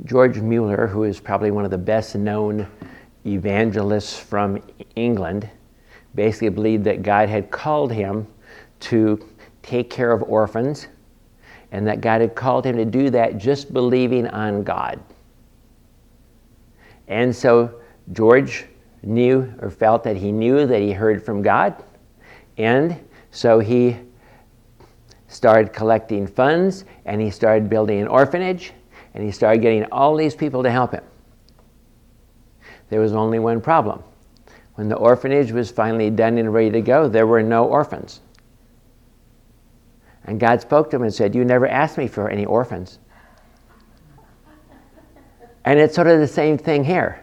George Mueller, who is probably one of the best known evangelists from England, basically believed that God had called him to take care of orphans, and that God had called him to do that just believing on God. And so George knew or felt that he knew that he heard from God, and so he started collecting funds, and he started building an orphanage, and he started getting all these people to help him. There was only one problem. When the orphanage was finally done and ready to go, there were no orphans. And God spoke to him and said, "You never asked me for any orphans." And it's sort of the same thing here.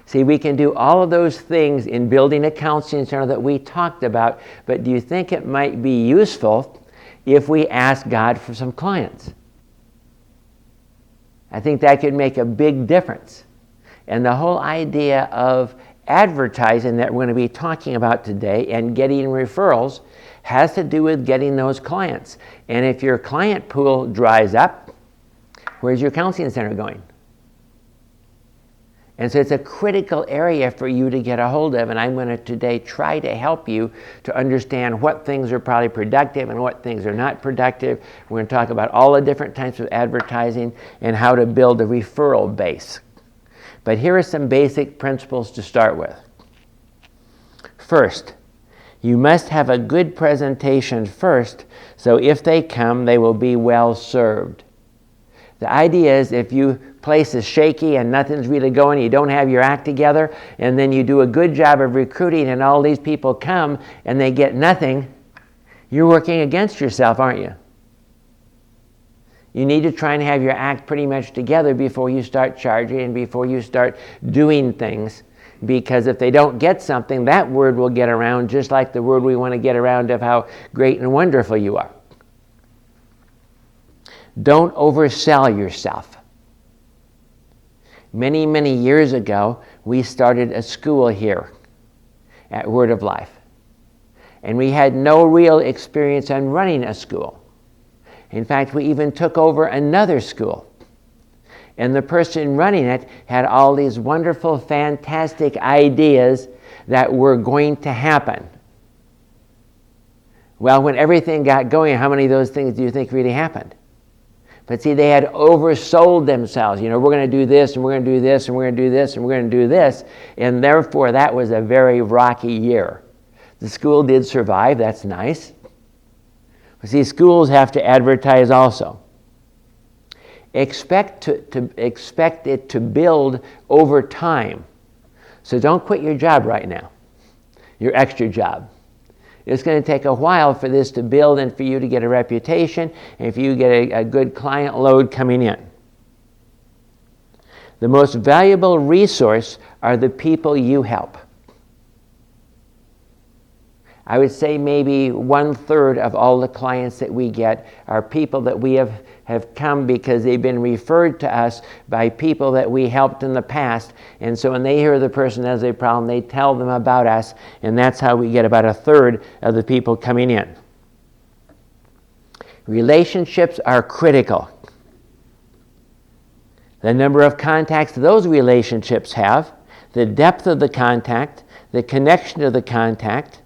See, we can do all of those things in building a counseling center that we talked about, but do you think it might be useful if we ask God for some clients? I think that could make a big difference. And the whole idea of advertising that we're going to be talking about today and getting referrals has to do with getting those clients. And if your client pool dries up, where's your counseling center going? And so it's a critical area for you to get a hold of, and I'm going to today try to help you to understand what things are probably productive and what things are not productive. We're going to talk about all the different types of advertising and how to build a referral base. But here are some basic principles to start with. First, you must have a good presentation first, so if they come, they will be well served. The idea is if your place is shaky and nothing's really going, you don't have your act together, and then you do a good job of recruiting and all these people come and they get nothing, you're working against yourself, aren't you? You need to try and have your act pretty much together before you start charging and before you start doing things. Because if they don't get something, that word will get around just like the word we want to get around of how great and wonderful you are. Don't oversell yourself. Many, many years ago, we started a school here at Word of Life. And we had no real experience on running a school. In fact, we even took over another school. And the person running it had all these wonderful, fantastic ideas that were going to happen. Well, when everything got going, how many of those things do you think really happened? But see, they had oversold themselves. You know, we're going to do this, and we're going to do this, and we're going to do this, and we're going to do this. And therefore, that was a very rocky year. The school did survive. That's nice. But see, schools have to advertise also. Expect it to build over time. So don't quit your job right now, your extra job. It's going to take a while for this to build and for you to get a reputation and for you to get a good client load coming in. The most valuable resource are the people you help. I would say maybe 1/3 of all the clients that we get are people that we have come because they've been referred to us by people that we helped in the past. And so when they hear the person has a problem, they tell them about us, and that's how we get about 1/3 of the people coming in. Relationships are critical. The number of contacts those relationships have, the depth of the contact, the connection to the contact,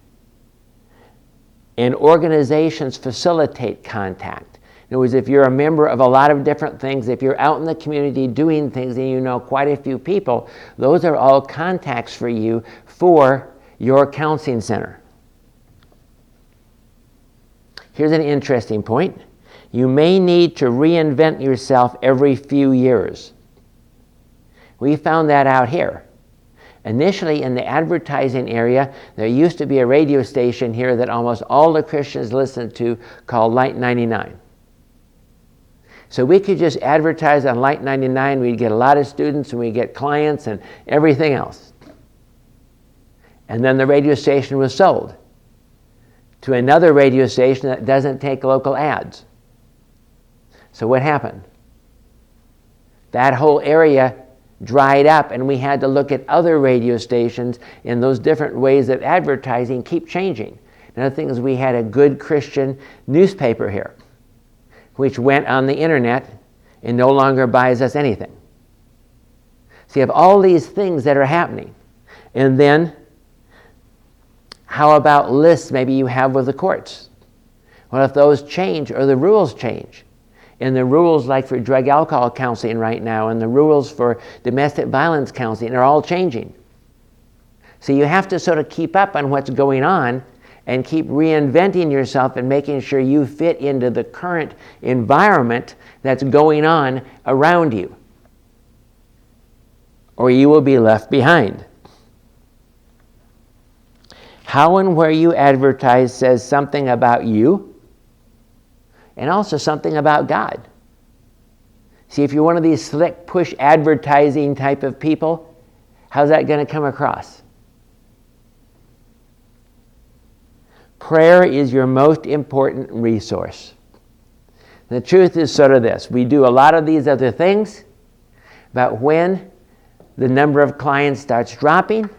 and organizations facilitate contact. In other words, if you're a member of a lot of different things, if you're out in the community doing things and you know quite a few people, those are all contacts for you for your counseling center. Here's an interesting point. You may need to reinvent yourself every few years. We found that out here. Initially, in the advertising area, there used to be a radio station here that almost all the Christians listened to called Light 99. So we could just advertise on Light 99, we'd get a lot of students and we'd get clients and everything else. And then the radio station was sold to another radio station that doesn't take local ads. So what happened? That whole area dried up, and we had to look at other radio stations, and those different ways of advertising keep changing. Another thing is we had a good Christian newspaper here, which went on the internet and no longer buys us anything. So you have all these things that are happening. And then, how about lists maybe you have with the courts? What if those change or the rules change? And the rules like for drug alcohol counseling right now and the rules for domestic violence counseling are all changing. So you have to sort of keep up on what's going on and keep reinventing yourself and making sure you fit into the current environment that's going on around you, or you will be left behind. How and where you advertise says something about you and also something about God. See, if you're one of these slick push advertising type of people, how's that going to come across? Prayer is your most important resource. The truth is sort of this. We do a lot of these other things, but when the number of clients starts dropping,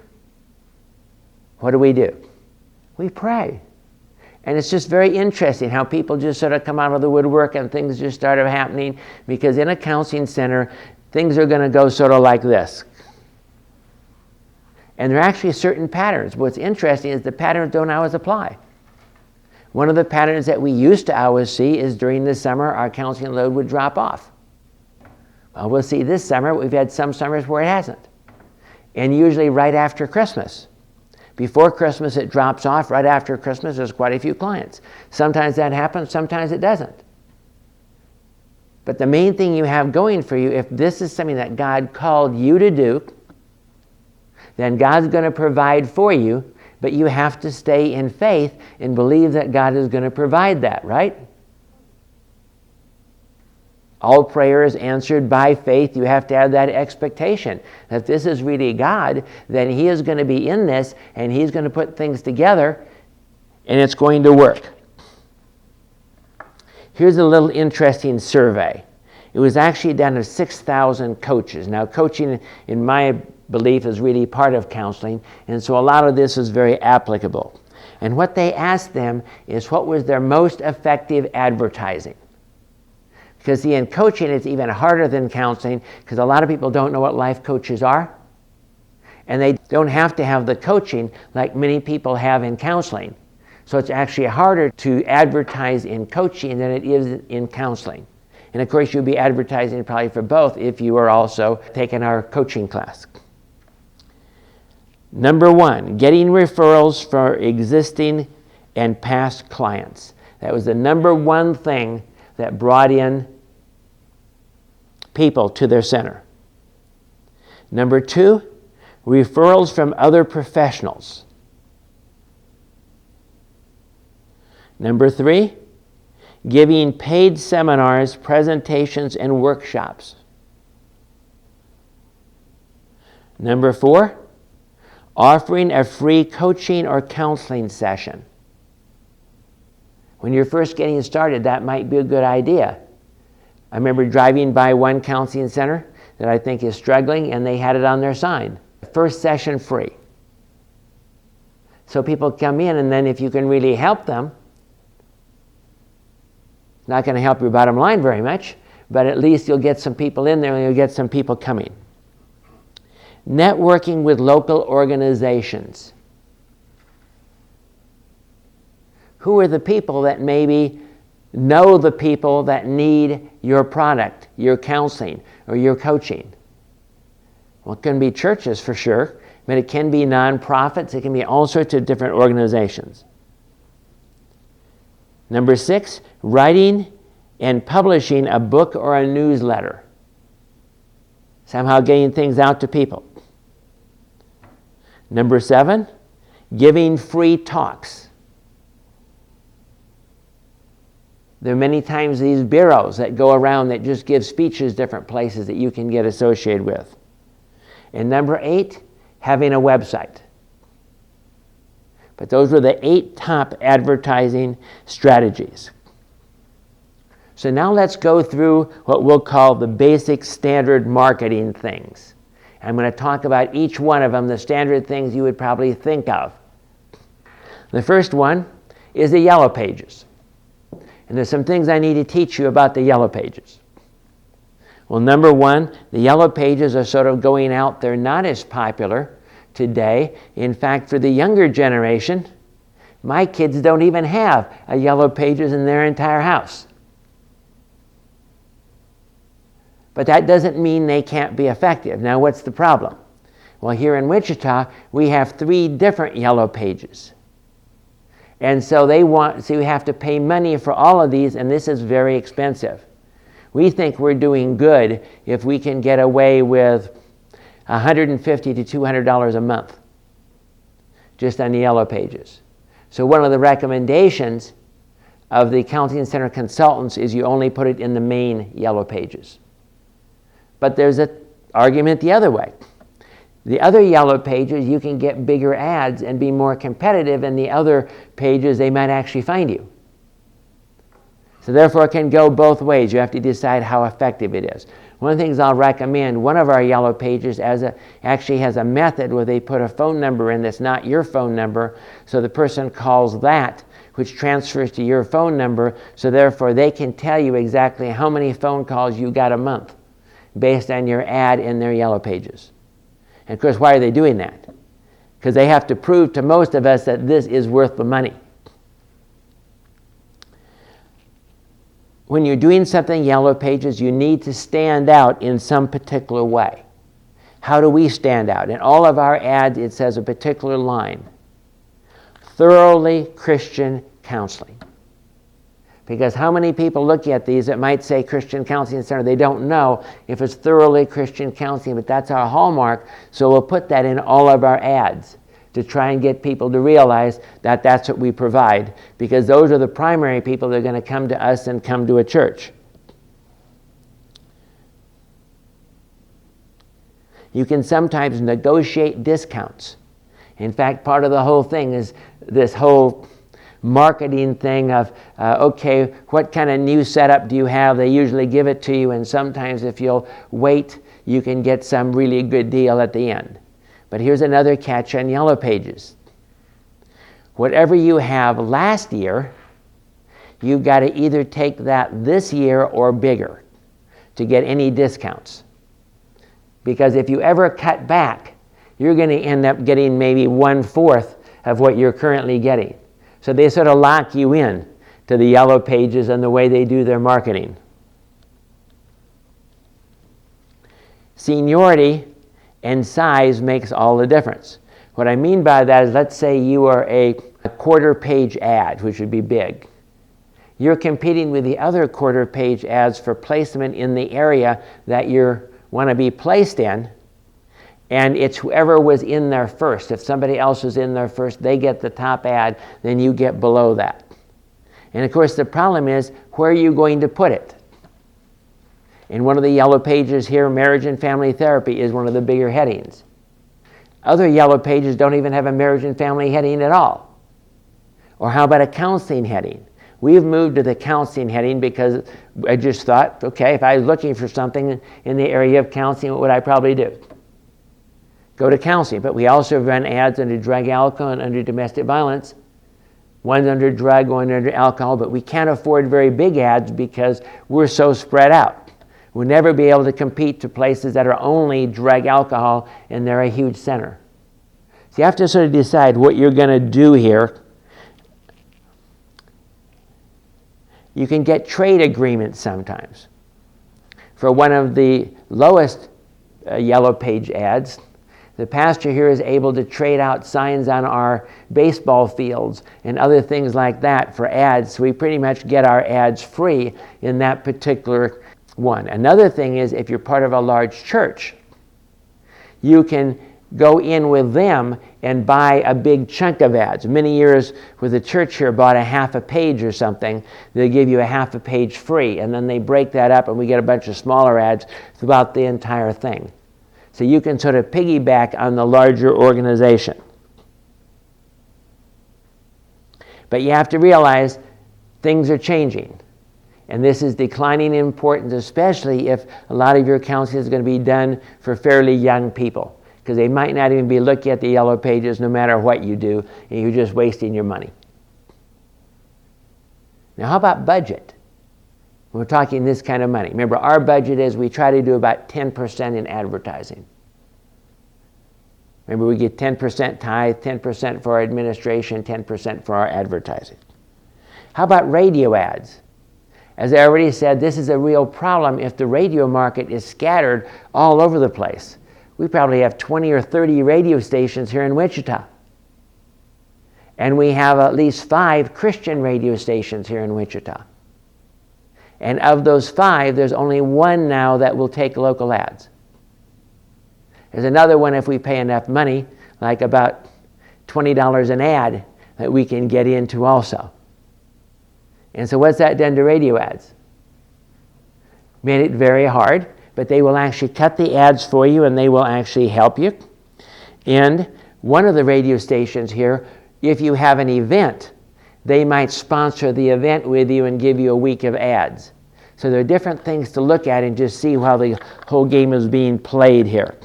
what do? We pray. And it's just very interesting how people just sort of come out of the woodwork and things just started happening, because in a counseling center, things are going to go sort of like this. And there are actually certain patterns. What's interesting is the patterns don't always apply. One of the patterns that we used to always see is during the summer, our counseling load would drop off. Well, we'll see this summer, we've had some summers where it hasn't. And usually right after Christmas. Before Christmas, it drops off. Right after Christmas, there's quite a few clients. Sometimes that happens, sometimes it doesn't. But the main thing you have going for you, if this is something that God called you to do, then God's going to provide for you, but you have to stay in faith and believe that God is going to provide that, right? All prayer is answered by faith. You have to have that expectation that this is really God, then He is going to be in this and He's going to put things together and it's going to work. Here's a little interesting survey. It was actually done of 6,000 coaches. Now, coaching, in my belief, is really part of counseling, and so a lot of this is very applicable. And what they asked them is what was their most effective advertising. Because see, in coaching, it's even harder than counseling, because a lot of people don't know what life coaches are, and they don't have to have the coaching like many people have in counseling. So it's actually harder to advertise in coaching than it is in counseling. And of course, you'll be advertising probably for both if you are also taking our coaching class. Number 1, getting referrals for existing and past clients. That was the number 1 thing that brought in people to their center. Number 2, referrals from other professionals. Number 3, giving paid seminars, presentations, and workshops. Number 4, offering a free coaching or counseling session. When you're first getting started, that might be a good idea. I remember driving by one counseling center that I think is struggling, and they had it on their sign. First session free. So people come in, and then if you can really help them, it's not going to help your bottom line very much, but at least you'll get some people in there and you'll get some people coming. Networking with local organizations. Who are the people that maybe know the people that need your product, your counseling, or your coaching? Well, it can be churches for sure, but it can be nonprofits. It can be all sorts of different organizations. Number 6, writing and publishing a book or a newsletter. Somehow getting things out to people. Number 7, giving free talks. There are many times these bureaus that go around that just give speeches different places that you can get associated with. And number 8, having a website. But those were the 8 top advertising strategies. So now let's go through what we'll call the basic standard marketing things. I'm going to talk about each one of them, the standard things you would probably think of. The first one is the Yellow Pages. And there's some things I need to teach you about the Yellow Pages. Well, number one, the yellow pages are sort of going out. They're not as popular today. In fact, for the younger generation, my kids don't even have a yellow pages in their entire house. But that doesn't mean they can't be effective. Now, what's the problem? Well, here in Wichita, we have 3 different yellow pages. And so we have to pay money for all of these, and this is very expensive. We think we're doing good if we can get away with $150 to $200 a month just on the yellow pages. So one of the recommendations of the Counseling Center consultants is you only put it in the main yellow pages. But there's an argument the other way. The other yellow pages, you can get bigger ads and be more competitive, and the other pages, they might actually find you. So therefore, it can go both ways. You have to decide how effective it is. One of the things I'll recommend, one of our yellow pages actually has a method where they put a phone number in that's not your phone number, so the person calls that, which transfers to your phone number, so therefore they can tell you exactly how many phone calls you got a month based on your ad in their yellow pages. And of course, why are they doing that? Because they have to prove to most of us that this is worth the money. When you're doing something yellow pages, you need to stand out in some particular way. How do we stand out? In all of our ads, it says a particular line. Thoroughly Christian counseling. Because how many people look at these that might say Christian Counseling Center, they don't know if it's thoroughly Christian counseling, but that's our hallmark, so we'll put that in all of our ads to try and get people to realize that that's what we provide, because those are the primary people that are going to come to us and come to a church. You can sometimes negotiate discounts. In fact, part of the whole thing is this whole marketing thing of, okay, what kind of new setup do you have? They usually give it to you, and sometimes if you'll wait, you can get some really good deal at the end. But here's another catch on yellow pages. Whatever you have last year, you've got to either take that this year or bigger to get any discounts. Because if you ever cut back, you're going to end up getting maybe 1/4 of what you're currently getting. So they sort of lock you in to the yellow pages and the way they do their marketing. Seniority and size makes all the difference. What I mean by that is, let's say you are a 1/4 page ad, which would be big. You're competing with the other 1/4 page ads for placement in the area that you want to be placed in, and it's whoever was in there first. If somebody else was in there first, they get the top ad, then you get below that. And of course the problem is, where are you going to put it? In one of the yellow pages here, marriage and family therapy is one of the bigger headings. Other yellow pages don't even have a marriage and family heading at all. Or how about a counseling heading? We've moved to the counseling heading because I just thought, okay, if I was looking for something in the area of counseling, what would I probably do? Go to counseling. But we also run ads under drug, alcohol, and under domestic violence. One's under drug, one under alcohol, but we can't afford very big ads because we're so spread out. We'll never be able to compete to places that are only drug, alcohol, and they're a huge center. So you have to sort of decide what you're going to do here. You can get trade agreements sometimes. For one of the lowest yellow page ads, the pastor here is able to trade out signs on our baseball fields and other things like that for ads. So we pretty much get our ads free in that particular one. Another thing is, if you're part of a large church, you can go in with them and buy a big chunk of ads. Many years with the church here bought a half a page or something. They give you a half a page free, and then they break that up and we get a bunch of smaller ads throughout the entire thing. So you can sort of piggyback on the larger organization. But you have to realize things are changing. And this is declining in importance, especially if a lot of your counseling is going to be done for fairly young people, because they might not even be looking at the yellow pages no matter what you do, and you're just wasting your money. Now, how about budget? We're talking this kind of money. Remember, our budget is we try to do about 10% in advertising. Remember, we get 10% tithe, 10% for our administration, 10% for our advertising. How about radio ads? As I already said, this is a real problem if the radio market is scattered all over the place. We probably have 20 or 30 radio stations here in Wichita. And we have at least 5 Christian radio stations here in Wichita. And of those 5, there's only 1 now that will take local ads. There's another one if we pay enough money, like about $20 an ad, that we can get into also. And so what's that done to radio ads? Made it very hard, but they will actually cut the ads for you and they will actually help you. And one of the radio stations here, if you have an event, they might sponsor the event with you and give you a week of ads. So there are different things to look at and just see how the whole game is being played here.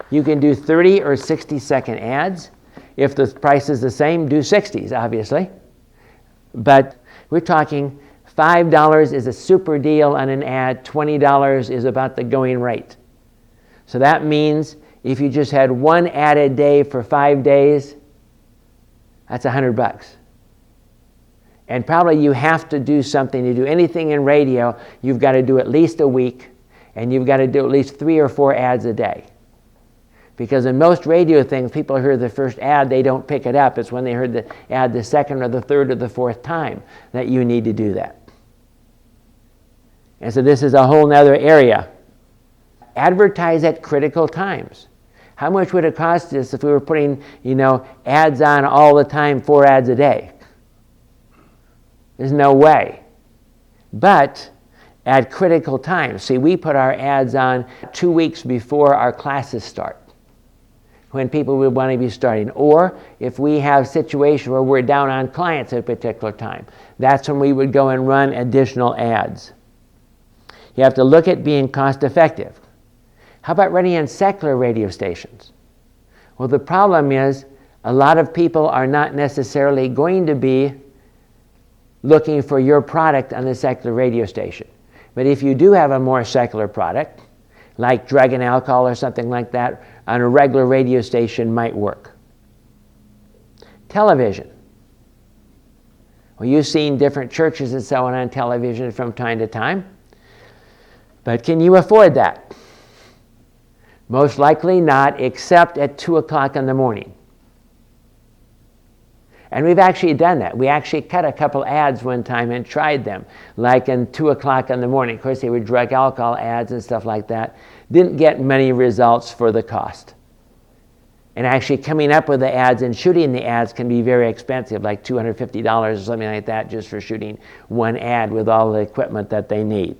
You can do 30 or 60-second ads. If the price is the same, do 60s, obviously. But we're talking $5 is a super deal on an ad, $20 is about the going rate. So that means if you just had 1 ad a day for 5 days, that's $100. And probably you have to do something. To do anything in radio, you've got to do at least a week, and you've got to do at least 3 or 4 ads a day. Because in most radio things, people hear the first ad, they don't pick it up. It's when they heard the ad the second or the third or the fourth time that you need to do that. And so this is a whole nother area. Advertise at critical times. How much would it cost us if we were putting, ads on all the time, 4 ads a day? There's no way. But at critical times, see, we put our ads on 2 weeks before our classes start, when people would want to be starting. Or if we have situations where we're down on clients at a particular time, that's when we would go and run additional ads. You have to look at being cost effective. How about running on secular radio stations? Well, the problem is a lot of people are not necessarily going to be looking for your product on the secular radio station. But if you do have a more secular product, like drug and alcohol or something like that, on a regular radio station might work. Television. Well, you've seen different churches and so on television from time to time. But can you afford that? Most likely not, except at 2 o'clock in the morning. And we've actually done that. We actually cut a couple ads one time and tried them, like in 2 o'clock in the morning. Of course, they were drug alcohol ads and stuff like that. Didn't get many results for the cost. And actually coming up with the ads and shooting the ads can be very expensive, like $250 or something like that, just for shooting 1 ad with all the equipment that they need.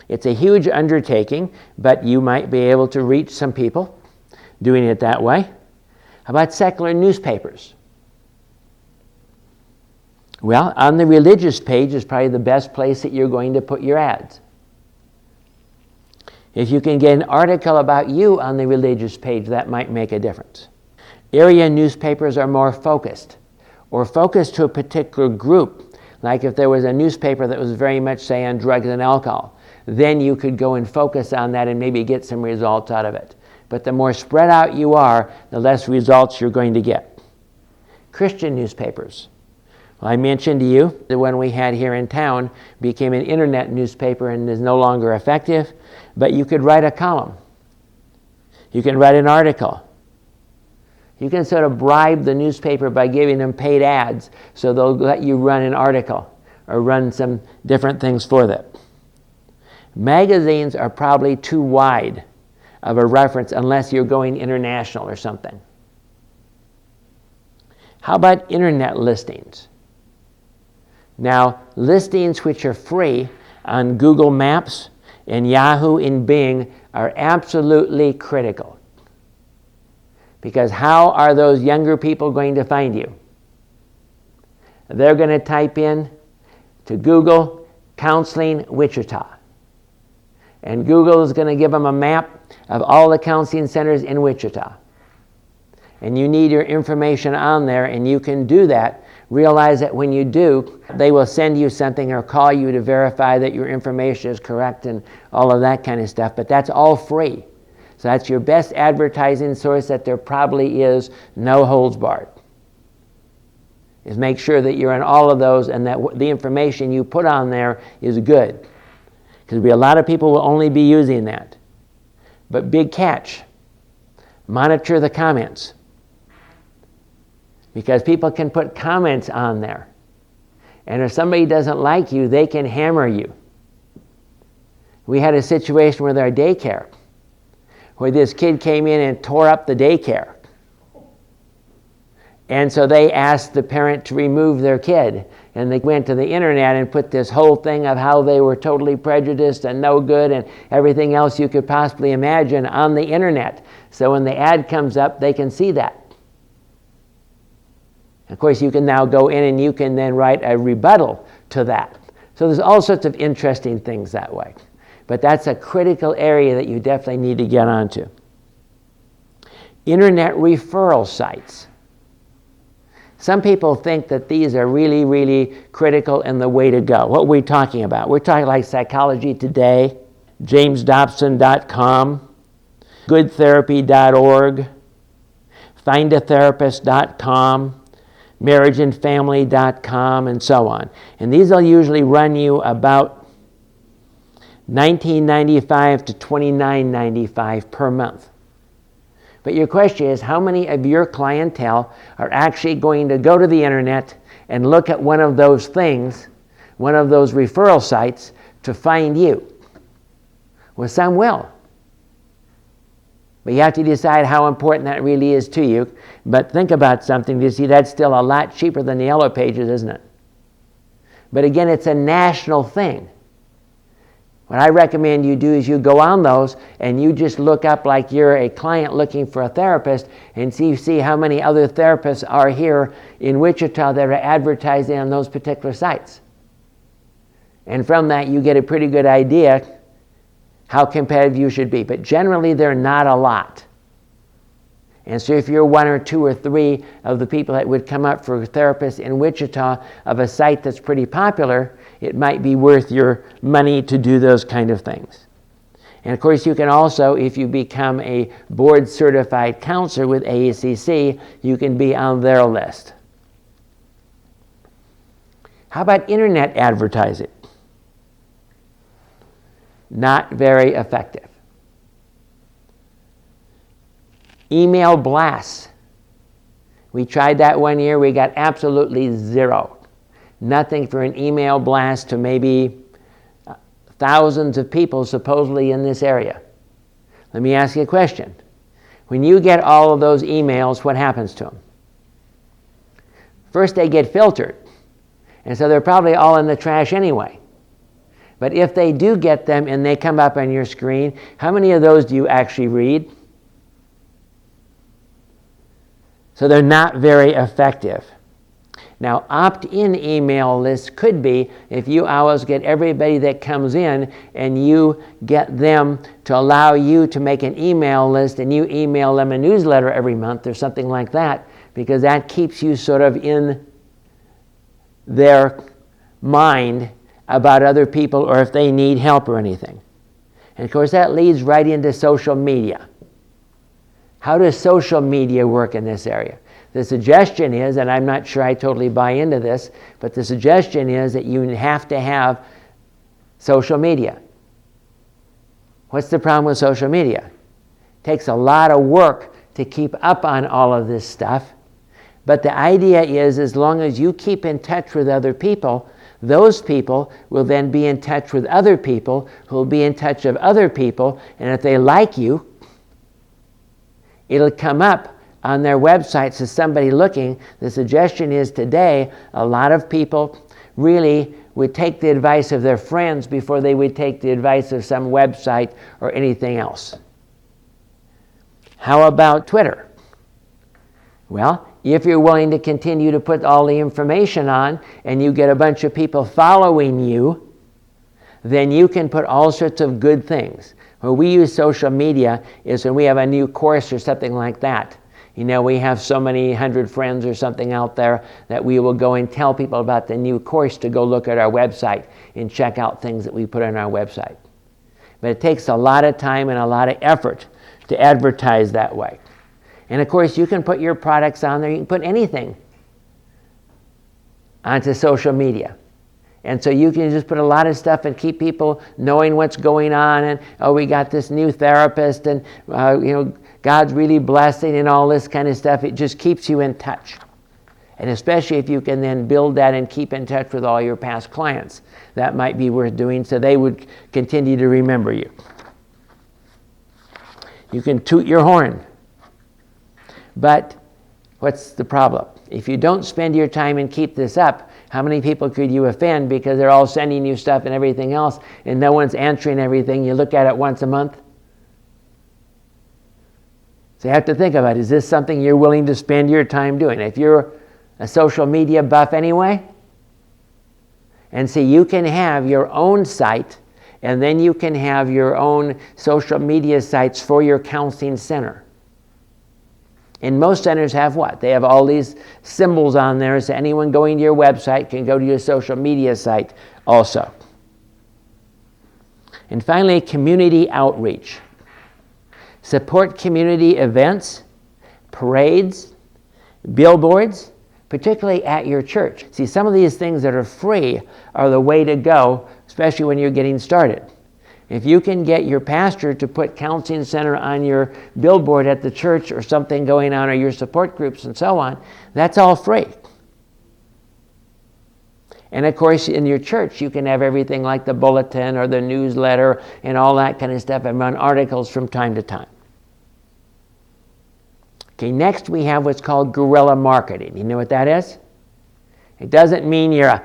It's a huge undertaking, but you might be able to reach some people doing it that way. How about secular newspapers? Well, on the religious page is probably the best place that you're going to put your ads. If you can get an article about you on the religious page, that might make a difference. Area newspapers are more focused, or focused to a particular group. Like if there was a newspaper that was very much, say, on drugs and alcohol, then you could go and focus on that and maybe get some results out of it. But the more spread out you are, the less results you're going to get. Christian newspapers. Well, I mentioned to you the one we had here in town became an internet newspaper and is no longer effective, but you could write a column. You can write an article. You can sort of bribe the newspaper by giving them paid ads so they'll let you run an article or run some different things for them. Magazines are probably too wide of a reference unless you're going international or something. How about internet listings? Now, listings which are free on Google Maps and Yahoo and Bing are absolutely critical. Because how are those younger people going to find you? They're going to type in to Google, Counseling Wichita. And Google is going to give them a map of all the counseling centers in Wichita. And you need your information on there, and you can do that Realize that when you do, they will send you something or call you to verify that your information is correct and all of that kind of stuff, but that's all free. So that's your best advertising source that there probably is, no holds barred. Is make sure that you're on all of those and that the information you put on there is good. Because a lot of people will only be using that. But big catch, monitor the comments. Because people can put comments on there. And if somebody doesn't like you, they can hammer you. We had a situation with our daycare where this kid came in and tore up the daycare. And so they asked the parent to remove their kid. And they went to the internet and put this whole thing of how they were totally prejudiced and no good and everything else you could possibly imagine on the internet. So when the ad comes up, they can see that. Of course, you can now go in and you can then write a rebuttal to that. So there's all sorts of interesting things that way. But that's a critical area that you definitely need to get onto. Internet referral sites. Some people think that these are really, really critical and the way to go. What are we talking about? We're talking like Psychology Today, jamesdobson.com, goodtherapy.org, findatherapist.com, marriageandfamily.com, and so on. And these will usually run you about $19.95 to $29.95 per month. But your question is, how many of your clientele are actually going to go to the internet and look at one of those things, one of those referral sites, to find you? Well, some will. But you have to decide how important that really is to you. But think about something. You see, that's still a lot cheaper than the Yellow Pages, isn't it? But again, it's a national thing. What I recommend you do is you go on those and you just look up like you're a client looking for a therapist and see how many other therapists are here in Wichita that are advertising on those particular sites. And from that, you get a pretty good idea how competitive you should be. But generally, they're not a lot. And so if you're one or two or three of the people that would come up for therapists in Wichita of a site that's pretty popular, it might be worth your money to do those kind of things. And of course, you can also, if you become a board-certified counselor with AACC, you can be on their list. How about internet advertising? Not very effective. Email blasts. We tried that one year. We got absolutely zero. Nothing for an email blast to maybe thousands of people supposedly in this area. Let me ask you a question. When you get all of those emails, what happens to them? First, they get filtered. And so they're probably all in the trash anyway. But if they do get them and they come up on your screen, how many of those do you actually read? So they're not very effective. Now, opt-in email lists could be if you always get everybody that comes in and you get them to allow you to make an email list and you email them a newsletter every month or something like that, because that keeps you sort of in their mind about other people or if they need help or anything. And of course, that leads right into social media. How does social media work in this area? The suggestion is, and I'm not sure I totally buy into this, but the suggestion is that you have to have social media. What's the problem with social media? It takes a lot of work to keep up on all of this stuff. But the idea is, as long as you keep in touch with other people, those people will then be in touch with other people who will be in touch with other people, and if they like you, it'll come up on their websites as somebody looking. The suggestion is today, a lot of people really would take the advice of their friends before they would take the advice of some website or anything else. How about Twitter? Well, if you're willing to continue to put all the information on and you get a bunch of people following you, then you can put all sorts of good things. Where we use social media is when we have a new course or something like that. We have so many 100 friends or something out there that we will go and tell people about the new course to go look at our website and check out things that we put on our website. But it takes a lot of time and a lot of effort to advertise that way. And of course, you can put your products on there. You can put anything onto social media. And so you can just put a lot of stuff and keep people knowing what's going on. And, we got this new therapist, and, God's really blessing and all this kind of stuff. It just keeps you in touch. And especially if you can then build that and keep in touch with all your past clients. That might be worth doing so they would continue to remember you. You can toot your horn. But what's the problem? If you don't spend your time and keep this up, how many people could you offend because they're all sending you stuff and everything else and no one's answering everything? You look at it once a month. So you have to think about, is this something you're willing to spend your time doing? If you're a social media buff anyway, and see, you can have your own site, and then you can have your own social media sites for your counseling center. And most centers have what? They have all these symbols on there, so anyone going to your website can go to your social media site also. And finally, community outreach. Support community events, parades, billboards, particularly at your church. See, some of these things that are free are the way to go, especially when you're getting started. If you can get your pastor to put counseling center on your billboard at the church or something going on, or your support groups and so on, that's all free. And of course, in your church, you can have everything like the bulletin or the newsletter and all that kind of stuff, and run articles from time to time. Okay, next we have what's called guerrilla marketing. You know what that is? It doesn't mean you're a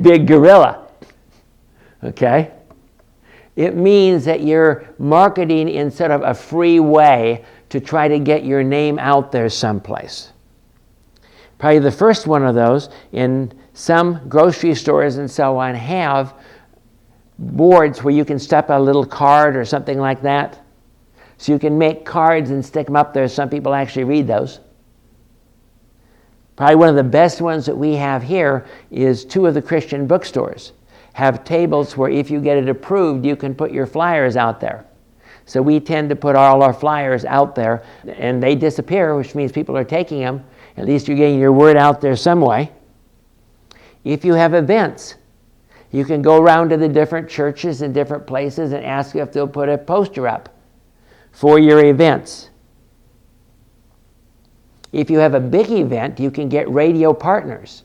big gorilla. Okay? It means that you're marketing in sort of a free way to try to get your name out there someplace. Probably the first one of those, in some grocery stores and so on, have boards where you can step a little card or something like that. So you can make cards and stick them up there. Some people actually read those. Probably one of the best ones that we have here is two of the Christian bookstores have tables where if you get it approved, you can put your flyers out there. So we tend to put all our flyers out there, and they disappear, which means people are taking them. At least you're getting your word out there some way. If you have events, you can go around to the different churches and different places and ask if they'll put a poster up for your events. If you have a big event, you can get radio partners.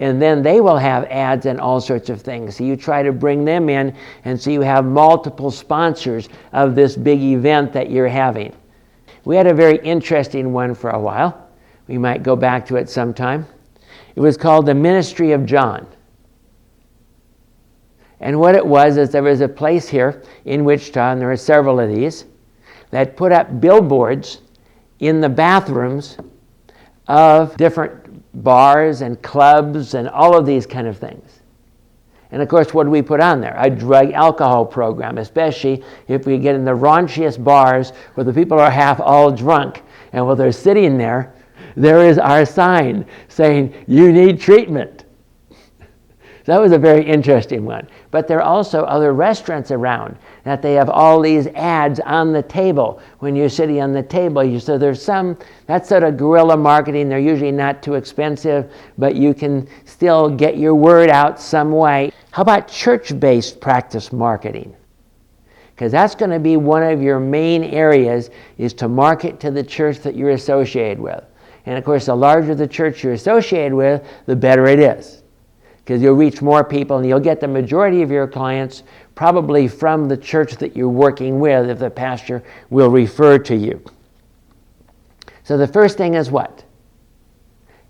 And then they will have ads and all sorts of things. So you try to bring them in, and so you have multiple sponsors of this big event that you're having. We had a very interesting one for a while. We might go back to it sometime. It was called the Ministry of John. And what it was is there was a place here in Wichita, and there are several of these, that put up billboards in the bathrooms of different bars and clubs and all of these kind of things. And of course, what do we put on there? A drug alcohol program, especially if we get in the raunchiest bars where the people are half all drunk, and while they're sitting there, there is our sign saying, "You need treatment." That was a very interesting one. But there are also other restaurants around that they have all these ads on the table. When you're sitting on the table, so there's some, that's sort of guerrilla marketing. They're usually not too expensive, but you can still get your word out some way. How about church-based practice marketing? Because that's going to be one of your main areas, is to market to the church that you're associated with. And of course, the larger the church you're associated with, the better it is. Because you'll reach more people, and you'll get the majority of your clients probably from the church that you're working with, if the pastor will refer to you. So the first thing is what?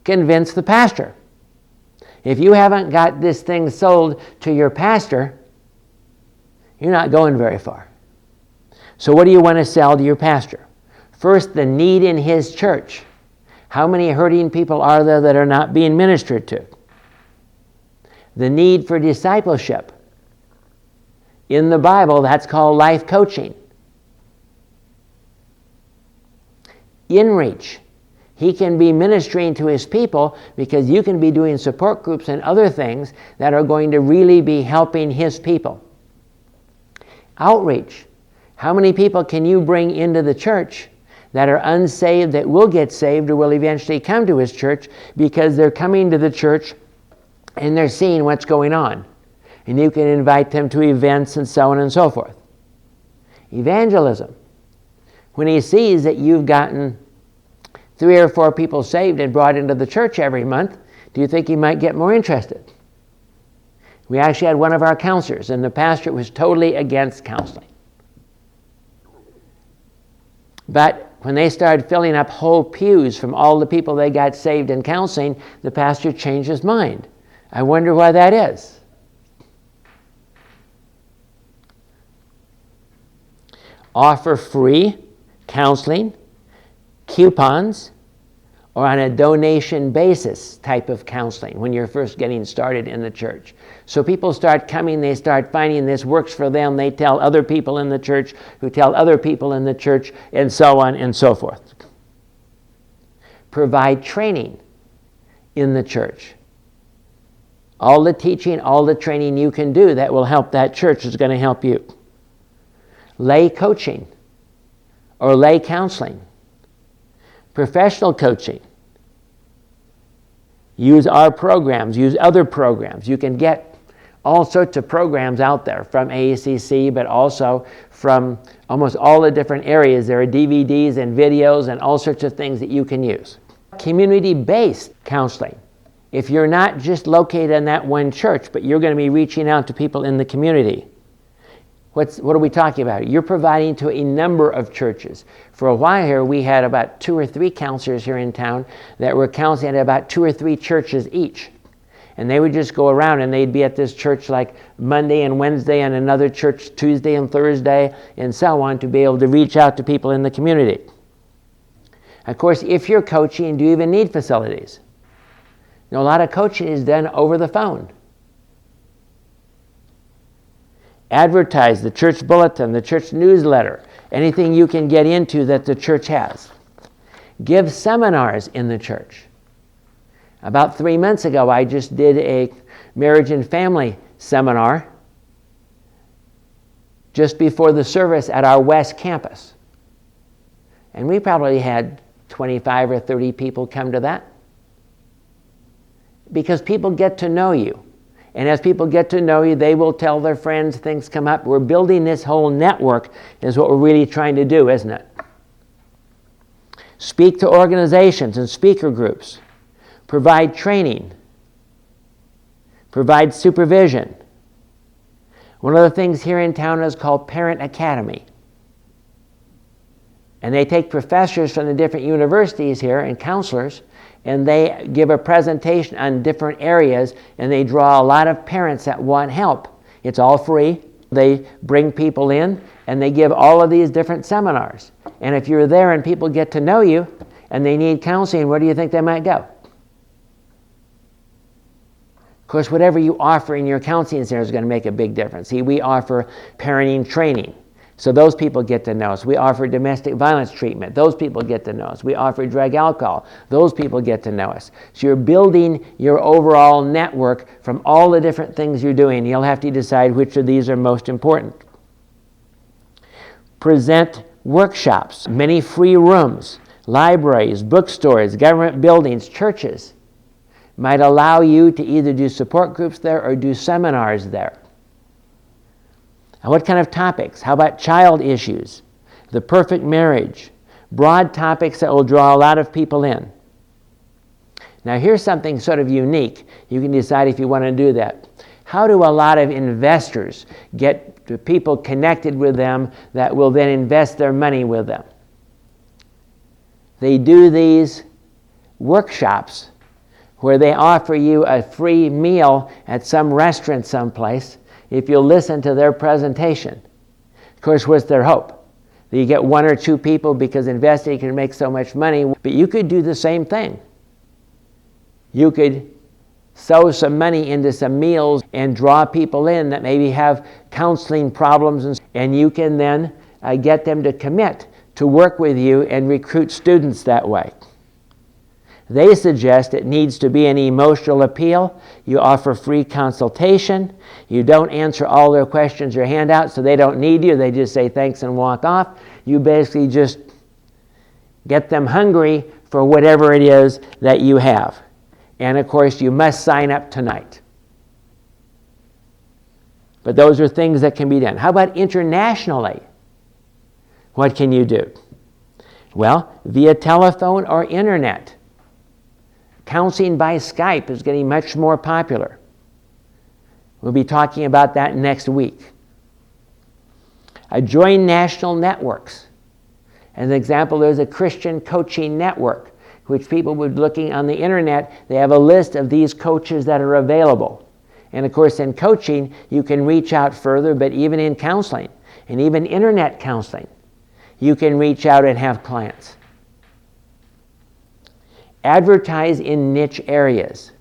Convince the pastor. If you haven't got this thing sold to your pastor, you're not going very far. So what do you want to sell to your pastor? First, the need in his church. How many hurting people are there that are not being ministered to? The need for discipleship. In the Bible, that's called life coaching. in reach. He can be ministering to his people because you can be doing support groups and other things that are going to really be helping his people. Outreach. How many people can you bring into the church that are unsaved that will get saved or will eventually come to his church because they're coming to the church and they're seeing what's going on? And you can invite them to events and so on and so forth. Evangelism. When he sees that you've gotten 3 or 4 people saved and brought into the church every month, do you think he might get more interested? We actually had one of our counselors, and the pastor was totally against counseling. But when they started filling up whole pews from all the people they got saved in counseling, the pastor changed his mind. I wonder why that is. Offer free counseling, coupons, or on a donation basis type of counseling when you're first getting started in the church. So people start coming, they start finding this works for them, they tell other people in the church who tell other people in the church, and so on and so forth. Provide training in the church. All the teaching, all the training you can do that will help that church is going to help you. Lay coaching or lay counseling. Professional coaching. Use our programs, use other programs. You can get all sorts of programs out there from AACC, but also from almost all the different areas. There are DVDs and videos and all sorts of things that you can use. Community-based counseling. If you're not just located in that one church, but you're going to be reaching out to people in the community. What are we talking about? You're providing to a number of churches. For a while here, we had about 2 or 3 counselors here in town that were counseling at about 2 or 3 churches each. And they would just go around and they'd be at this church like Monday and Wednesday and another church Tuesday and Thursday and so on to be able to reach out to people in the community. Of course, if you're coaching, do you even need facilities? You know, a lot of coaching is done over the phone. Advertise the church bulletin, the church newsletter, anything you can get into that the church has. Give seminars in the church. About 3 months ago, I just did a marriage and family seminar just before the service at our West Campus. And we probably had 25 or 30 people come to that. Because people get to know you. And as people get to know you, they will tell their friends, things come up. We're building this whole network is what we're really trying to do, isn't it? Speak to organizations and speaker groups. Provide training. Provide supervision. One of the things here in town is called Parent Academy. And they take professors from the different universities here and counselors, and they give a presentation on different areas, and they draw a lot of parents that want help. It's all free. They bring people in, and they give all of these different seminars. And if you're there and people get to know you, and they need counseling, where do you think they might go? Of course, whatever you offer in your counseling center is going to make a big difference. See, we offer parenting training. So those people get to know us. We offer domestic violence treatment. Those people get to know us. We offer drug alcohol. Those people get to know us. So you're building your overall network from all the different things you're doing. You'll have to decide which of these are most important. Present workshops, many free rooms, libraries, bookstores, government buildings, churches might allow you to either do support groups there or do seminars there. And what kind of topics? How about child issues, the perfect marriage, broad topics that will draw a lot of people in. Now here's something sort of unique. You can decide if you want to do that. How do a lot of investors get people connected with them that will then invest their money with them? They do these workshops where they offer you a free meal at some restaurant someplace if you'll listen to their presentation. Of course, what's their hope? That you get 1 or 2 people because investing can make so much money, but you could do the same thing. You could sow some money into some meals and draw people in that maybe have counseling problems, and you can then get them to commit to work with you and recruit students that way. They suggest it needs to be an emotional appeal. You offer free consultation. You don't answer all their questions or handouts, so they don't need you. They just say thanks and walk off. You basically just get them hungry for whatever it is that you have. And of course, you must sign up tonight. But those are things that can be done. How about internationally? What can you do? Well, via telephone or internet. Counseling by Skype is getting much more popular. We'll be talking about that next week. Join national networks. As an example, there's a Christian coaching network, which people would be looking on the internet. They have a list of these coaches that are available. And of course, in coaching, you can reach out further, but even in counseling, and even internet counseling, you can reach out and have clients. Advertise in niche areas.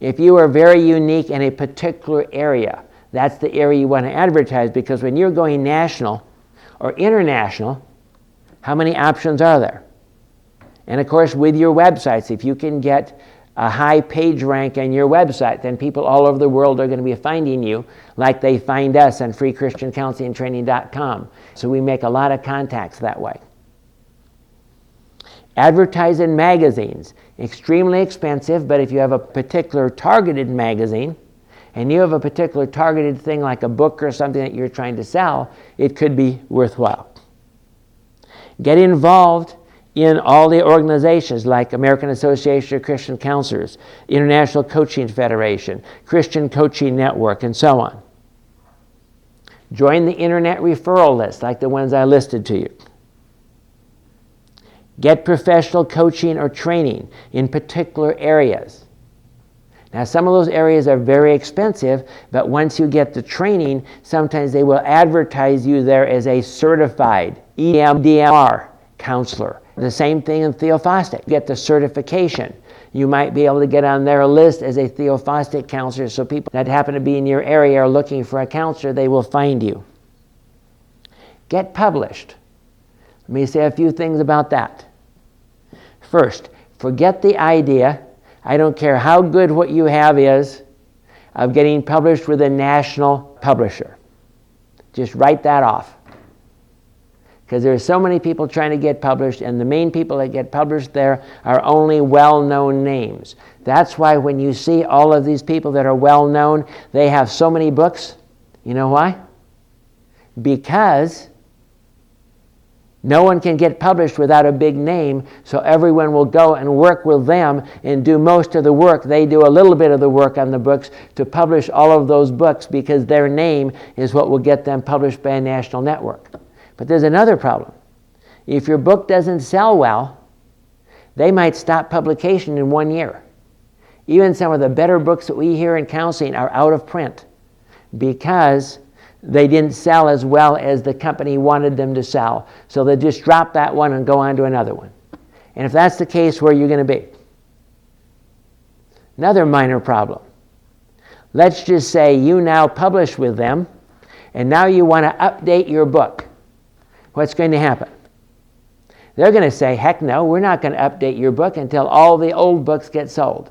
If you are very unique in a particular area, that's the area you want to advertise, because when you're going national or international, how many options are there? And of course, with your websites, if you can get a high page rank on your website, then people all over the world are going to be finding you like they find us on freechristiancounselingtraining.com. So we make a lot of contacts that way. Advertise in magazines. Extremely expensive, but if you have a particular targeted magazine and you have a particular targeted thing like a book or something that you're trying to sell, it could be worthwhile. Get involved in all the organizations like American Association of Christian Counselors, International Coaching Federation, Christian Coaching Network, and so on. Join the internet referral list like the ones I listed to you. Get professional coaching or training in particular areas. Now, some of those areas are very expensive, but once you get the training, sometimes they will advertise you there as a certified EMDR counselor. The same thing in Theophostic. Get the certification. You might be able to get on their list as a Theophostic counselor, so people that happen to be in your area are looking for a counselor, they will find you. Get published. Let me say a few things about that. First, forget the idea, I don't care how good what you have is, of getting published with a national publisher. Just write that off. Because there are so many people trying to get published, and the main people that get published there are only well-known names. That's why when you see all of these people that are well-known, they have so many books. You know why? Because no one can get published without a big name, so everyone will go and work with them and do most of the work. They do a little bit of the work on the books to publish all of those books, because their name is what will get them published by a national network. But there's another problem. If your book doesn't sell well, they might stop publication in 1 year. Even some of the better books that we hear in counseling are out of print because they didn't sell as well as the company wanted them to sell. So they just drop that one and go on to another one. And if that's the case, where are you going to be? Another minor problem. Let's just say you now publish with them, and now you want to update your book. What's going to happen? They're going to say, heck no, we're not going to update your book until all the old books get sold.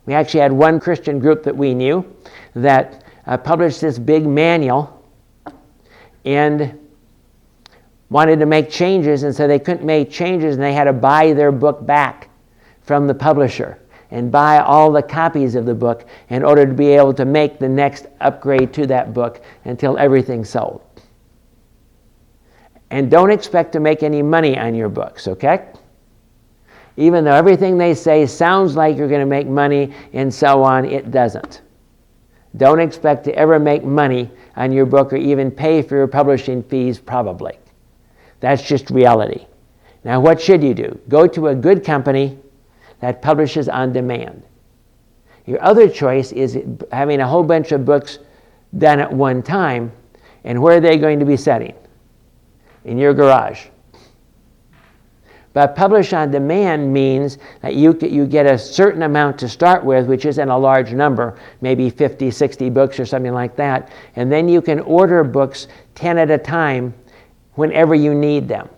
We actually had one Christian group that we knew that published this big manual and wanted to make changes, and so they couldn't make changes, and they had to buy their book back from the publisher and buy all the copies of the book in order to be able to make the next upgrade to that book until everything's sold. And don't expect to make any money on your books, okay? Even though everything they say sounds like you're going to make money and so on, it doesn't. Don't expect to ever make money on your book or even pay for your publishing fees, probably. That's just reality. Now, what should you do? Go to a good company that publishes on demand. Your other choice is having a whole bunch of books done at one time, and where are they going to be setting? In your garage. But publish on demand means that you get a certain amount to start with, which isn't a large number, maybe 50, 60 books or something like that. And then you can order books 10 at a time whenever you need them.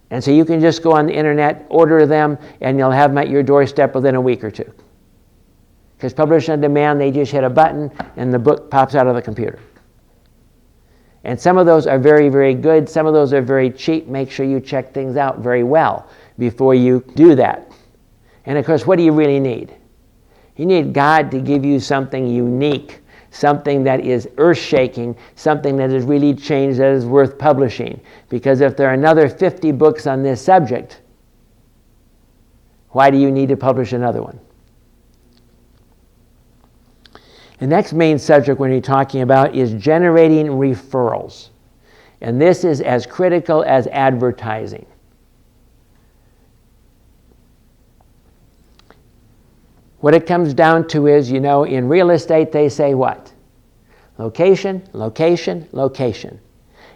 And so you can just go on the internet, order them, and you'll have them at your doorstep within a week or two. Because publish on demand, they just hit a button and the book pops out of the computer. And some of those are very, very good. Some of those are very cheap. Make sure you check things out very well before you do that. And of course, what do you really need? You need God to give you something unique, something that is earth-shaking, something that has really changed, that is worth publishing. Because if there are another 50 books on this subject, why do you need to publish another one? The next main subject we're going to be talking about is generating referrals. And this is as critical as advertising. What it comes down to is, in real estate they say what? Location, location, location.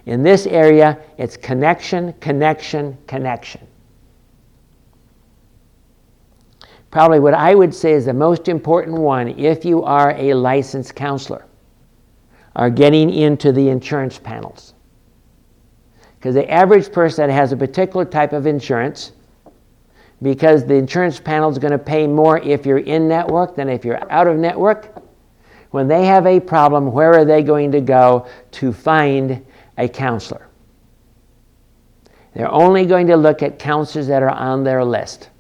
In this area, it's connection, connection, connection. Probably what I would say is the most important one, if you are a licensed counselor, are getting into the insurance panels. Because the average person that has a particular type of insurance, because the insurance panel is going to pay more if you're in network than if you're out of network, when they have a problem, where are they going to go to find a counselor? They're only going to look at counselors that are on their list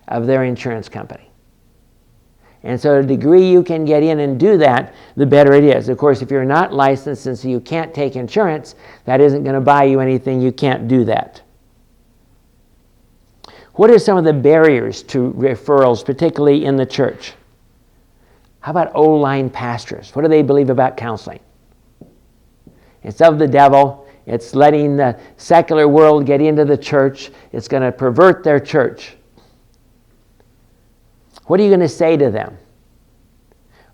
of their insurance company. And so the degree you can get in and do that, the better it is. Of course, if you're not licensed and so you can't take insurance, that isn't going to buy you anything. You can't do that. What are some of the barriers to referrals, particularly in the church? How about old-line pastors? What do they believe about counseling? It's of the devil. It's letting the secular world get into the church. It's going to pervert their church. What are you going to say to them?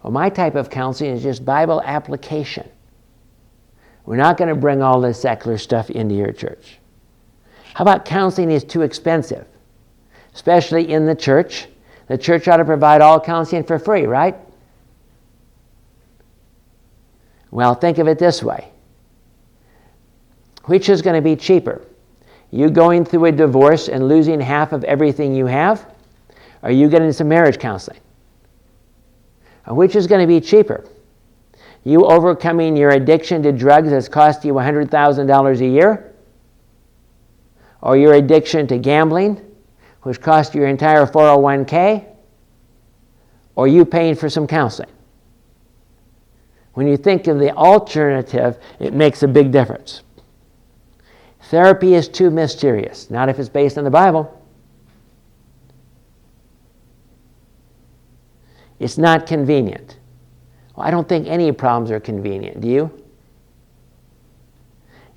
Well, my type of counseling is just Bible application. We're not going to bring all this secular stuff into your church. How about counseling is too expensive? Especially in the church. The church ought to provide all counseling for free, right? Well, think of it this way. Which is going to be cheaper? You going through a divorce and losing half of everything you have? Are you getting some marriage counseling? Which is going to be cheaper? You overcoming your addiction to drugs that's cost you $100,000 a year? Or your addiction to gambling, which cost you your entire 401k? Or you paying for some counseling? When you think of the alternative, it makes a big difference. Therapy is too mysterious, not if it's based on the Bible. It's not convenient. Well, I don't think any problems are convenient, do you?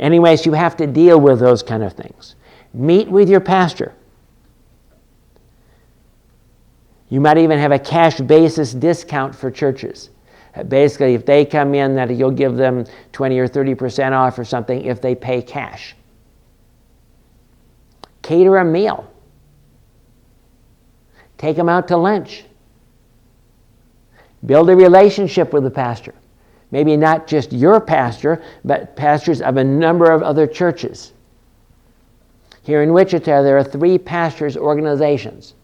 Anyways, you have to deal with those kind of things. Meet with your pastor. You might even have a cash basis discount for churches. Basically, if they come in, that you'll give them 20 or 30% off or something if they pay cash. Cater a meal. Take them out to lunch. Build a relationship with the pastor. Maybe not just your pastor, but pastors of a number of other churches. Here in Wichita, there are 3 pastors' organizations.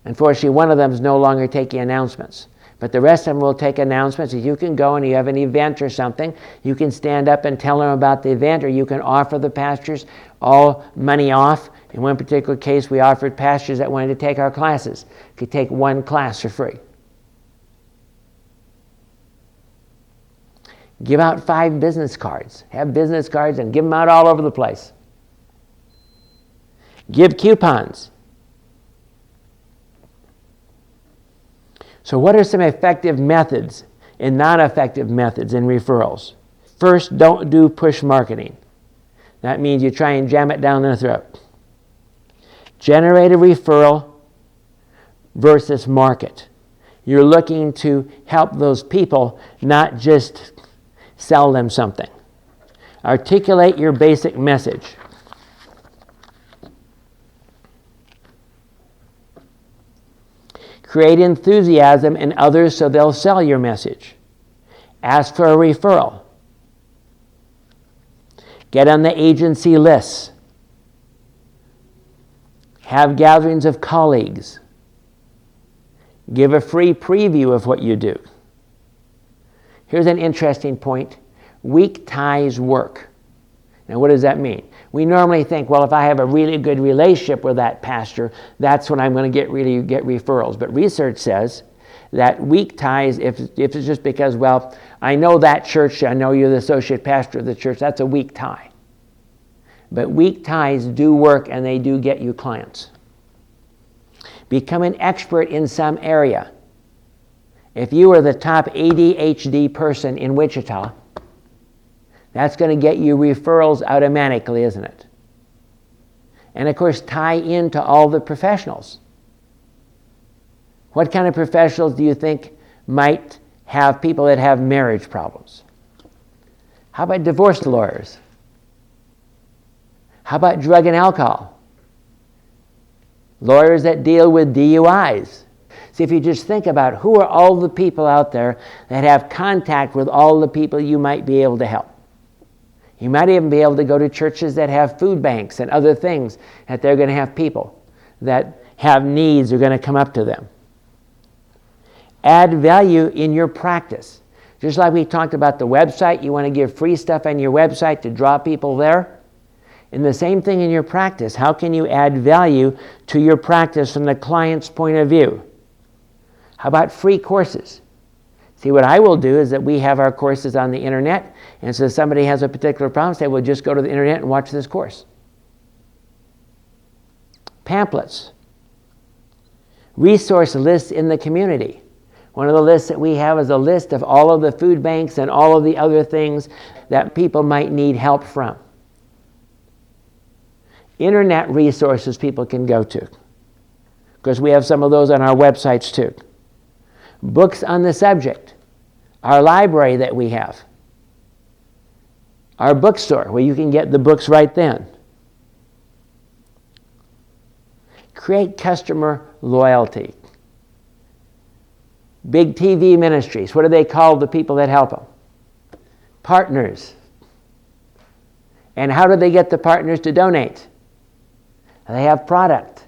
Unfortunately, one of them is no longer taking announcements. But the rest of them will take announcements. If you can go and you have an event or something, you can stand up and tell them about the event, or you can offer the pastors all money off. In one particular case, we offered pastors that wanted to take our classes could take one class for free. Give out 5 business cards. Have business cards and give them out all over the place. Give coupons. So what are some effective methods and non-effective methods in referrals? First, don't do push marketing. That means you try and jam it down their throat. Generate a referral versus market. You're looking to help those people, not just sell them something. Articulate your basic message. Create enthusiasm in others so they'll sell your message. Ask for a referral. Get on the agency lists. Have gatherings of colleagues. Give a free preview of what you do. Here's an interesting point. Weak ties work. Now, what does that mean? We normally think, well, if I have a really good relationship with that pastor, that's when I'm going to get referrals. But research says that weak ties, if it's just because, well, I know that church, I know you're the associate pastor of the church, that's a weak tie. But weak ties do work, and they do get you clients. Become an expert in some area. If you are the top ADHD person in Wichita, that's going to get you referrals automatically, isn't it? And of course, tie into all the professionals. What kind of professionals do you think might have people that have marriage problems? How about divorce lawyers? How about drug and alcohol? Lawyers that deal with DUIs. See, if you just think about who are all the people out there that have contact with all the people you might be able to help. You might even be able to go to churches that have food banks and other things that they're going to have people that have needs are going to come up to them. Add value in your practice. Just like we talked about the website, you want to give free stuff on your website to draw people there. And the same thing in your practice. How can you add value to your practice from the client's point of view? How about free courses? See, what I will do is that we have our courses on the internet, and so if somebody has a particular problem, say, well, just go to the internet and watch this course. Pamphlets. Resource lists in the community. One of the lists that we have is a list of all of the food banks and all of the other things that people might need help from. Internet resources people can go to, because we have some of those on our websites too. Books on the subject. Our library that we have. Our bookstore, where you can get the books right then. Create customer loyalty. Big TV ministries, what do they call the people that help them? Partners. And how do they get the partners to donate? They have product.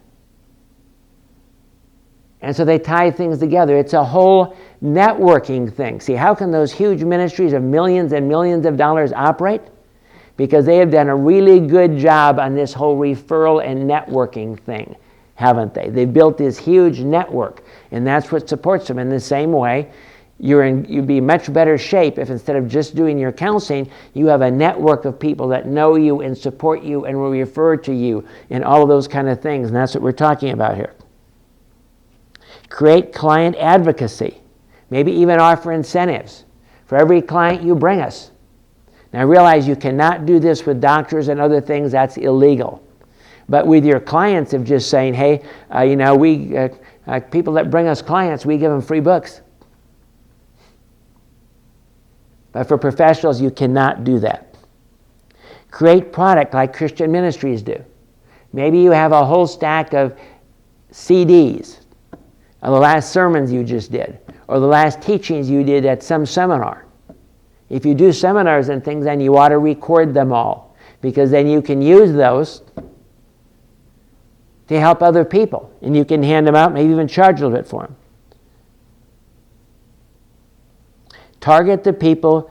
And so they tie things together. It's a whole networking thing. See, how can those huge ministries of millions and millions of dollars operate? Because they have done a really good job on this whole referral and networking thing, haven't they? They've built this huge network, and that's what supports them. In the same way, you'd be in much better shape if instead of just doing your counseling, you have a network of people that know you and support you and will refer to you and all of those kind of things, and that's what we're talking about here. Create client advocacy. Maybe even offer incentives for every client you bring us. Now realize you cannot do this with doctors and other things. That's illegal. But with your clients of just saying, hey, people that bring us clients, we give them free books. But for professionals, you cannot do that. Create product like Christian ministries do. Maybe you have a whole stack of CDs of the last sermons you just did, or the last teachings you did at some seminar. If you do seminars and things, then you ought to record them all, because then you can use those to help other people, and you can hand them out, maybe even charge a little bit for them. Target the people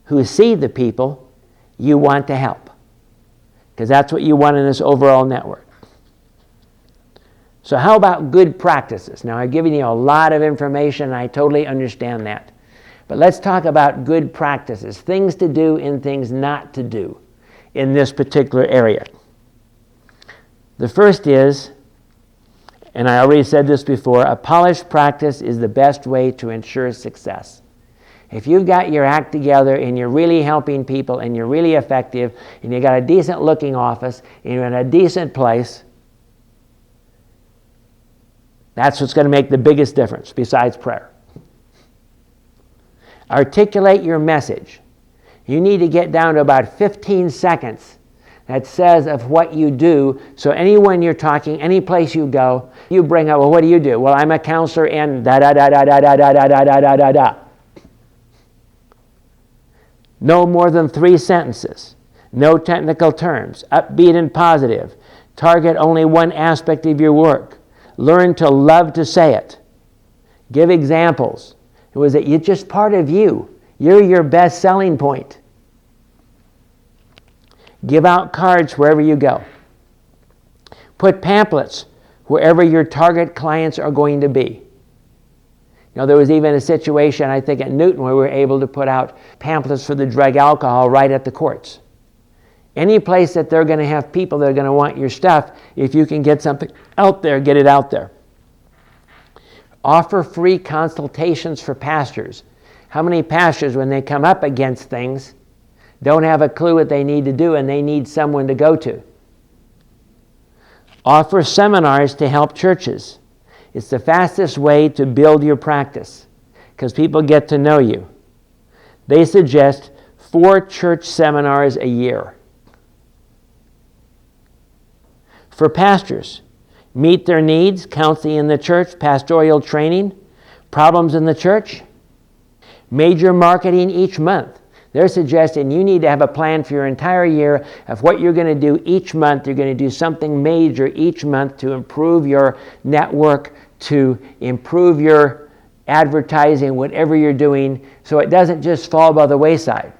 who see the people you want to help, because that's what you want in this overall network. So how about good practices? Now, I've given you a lot of information, and I totally understand that. But let's talk about good practices, things to do and things not to do in this particular area. The first is, and I already said this before, a polished practice is the best way to ensure success. If you've got your act together and you're really helping people and you're really effective and you've got a decent looking office and you're in a decent place, that's what's going to make the biggest difference besides prayer. Articulate your message. You need to get down to about 15 seconds that says of what you do. So anyone you're talking, any place you go, you bring up, well, what do you do? Well, I'm a counselor in da-da-da-da-da-da-da-da-da-da-da-da. No more than 3 sentences. No technical terms. Upbeat and positive. Target only one aspect of your work. Learn to love to say it. Give examples. It was it's just part of you. You're your best selling point. Give out cards wherever you go. Put pamphlets wherever your target clients are going to be. You know, there was even a situation, I think, at Newton where we were able to put out pamphlets for the drug alcohol right at the courts. Any place that they're going to have people that are going to want your stuff, if you can get something out there, get it out there. Offer free consultations for pastors. How many pastors, when they come up against things, don't have a clue what they need to do and they need someone to go to? Offer seminars to help churches. It's the fastest way to build your practice because people get to know you. They suggest 4 church seminars a year. For pastors, meet their needs, counseling in the church, pastoral training, problems in the church, major marketing each month. They're suggesting you need to have a plan for your entire year of what you're going to do each month. You're going to do something major each month to improve your network, to improve your advertising, whatever you're doing, so it doesn't just fall by the wayside.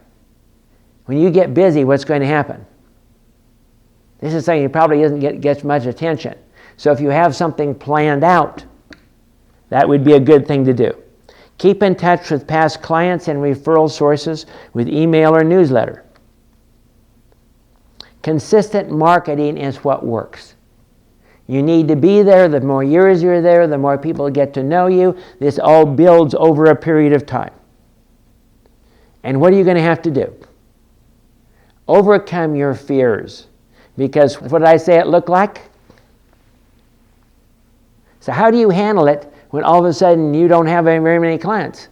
When you get busy, what's going to happen? This is something that probably doesn't get much attention. So if you have something planned out, that would be a good thing to do. Keep in touch with past clients and referral sources with email or newsletter. Consistent marketing is what works. You need to be there. The more years you're there, the more people get to know you. This all builds over a period of time. And what are you going to have to do? Overcome your fears. Because what did I say it looked like? So how do you handle it when all of a sudden you don't have very many clients?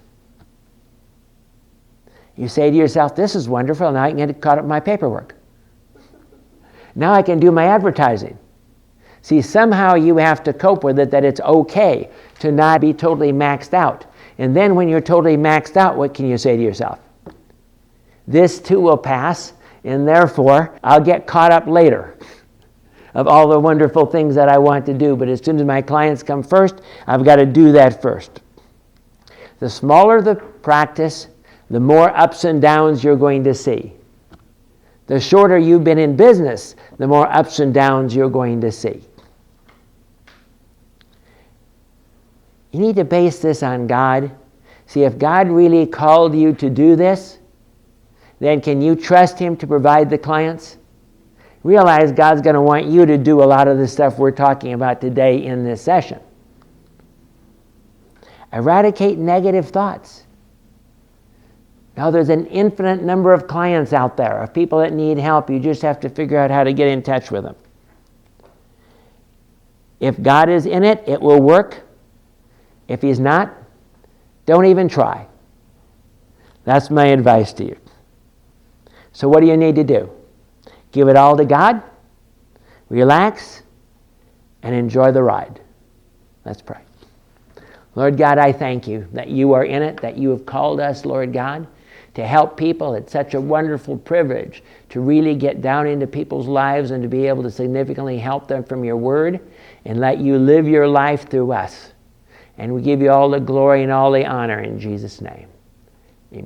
You say to yourself, this is wonderful, now I can get caught up in my paperwork. Now I can do my advertising. See, somehow you have to cope with it that it's okay to not be totally maxed out. And then when you're totally maxed out, what can you say to yourself? This too will pass, and therefore I'll get caught up later of all the wonderful things that I want to do. But as soon as my clients come first, I've got to do that first. The smaller the practice, the more ups and downs you're going to see. The shorter you've been in business, the more ups and downs you're going to see. You need to base this on God. See, if God really called you to do this, then can you trust Him to provide the clients? Realize God's going to want you to do a lot of the stuff we're talking about today in this session. Eradicate negative thoughts. Now, there's an infinite number of clients out there, of people that need help. You just have to figure out how to get in touch with them. If God is in it, it will work. If He's not, don't even try. That's my advice to you. So what do you need to do? Give it all to God, relax, and enjoy the ride. Let's pray. Lord God, I thank you that you are in it, that you have called us, Lord God, to help people. It's such a wonderful privilege to really get down into people's lives and to be able to significantly help them from your word and let you live your life through us. And we give you all the glory and all the honor in Jesus' name. Amen.